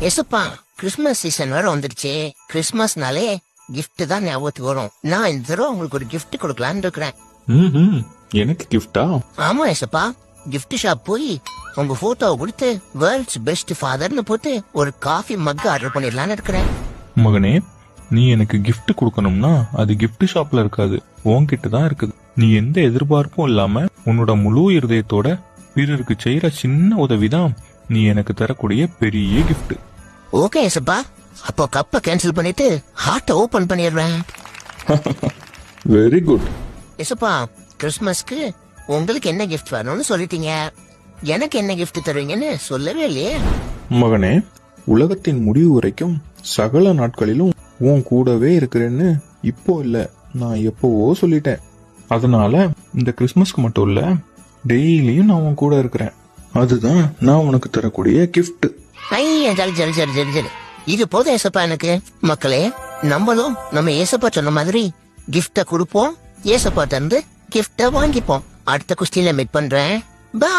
எசப்பா Christmas season வேற வந்துடுச்சு. கிறிஸ்துமஸ்னாலே gift தான் ஞாபகத்துக்கு வரும். நான் இந்த தடவை உங்களுக்கு ஒரு gift கொடுக்கலான்னு இருக்கிறேன். எனக்கு கிஃப்டா? ஆமா எசப்பா, gift ஷாப் போய் உங்க போட்டோவை கொடுத்து வேர்ல்ட்ஸ் பெஸ்ட் ஃபாதர்னு போட்டு ஒரு காஃபி மக் ஆர்டர் பண்ணிடலான்னு இருக்கிறேன். மகனே, நீ எனக்கு gift கொடுக்கணும்னா அது gift ஷாப்ல இருக்காது, உன்கிட்ட தான் இருக்குது. நீ எந்த எதிர்பார்ப்பும் இல்லாம உன்னோட முழு இருதயத்தோட பிறருக்கு செய்யற சின்ன உதவிதான் நீ எனக்கு தரக்கூடிய பெரிய gift. ஓகே எசப்பா, அப்போ கப்பை கேன்சல் பண்ணிட்டு ஹார்ட்டை ஓபன் பண்ணிடுறேன். Very good. எசப்பா, கிறிஸ்துமஸ்க்கு உங்களுக்கு என்ன கிஃப்ட் வேணும்னு சொல்லிட்டீங்க, எனக்கு என்ன கிஃப்ட் தருவீங்கன்னு சொல்லவே இல்லையே. மகனே, உலகத்தின் முடிவு வரைக்கும் சகல நாட்களிலும் உன் கூடவே இருக்கிறேன்னு இப்போ இல்ல, நான் எப்பவோ சொல்லிட்டேன். அதனால இந்த கிறிஸ்துமஸ்க்கு மட்டும் இல்ல, டெய்லியும் நான் உன் கூட இருக்கிறேன். அதுதான் நான் உனக்கு தரக்கூடிய கிஃப்ட். ஐயா, சரி சரி சரி சரி சரி, இது போதும் ஏசப்பா எனக்கு. மக்களே, நம்மளும் நம்ம ஏசப்பா சொன்ன மாதிரி கிஃப்ட கொடுப்போம், ஏசப்பா தந்து கிஃப்ட வாங்கிப்போம். அடுத்த குஸ்டில மீட் பண்றேன். பை.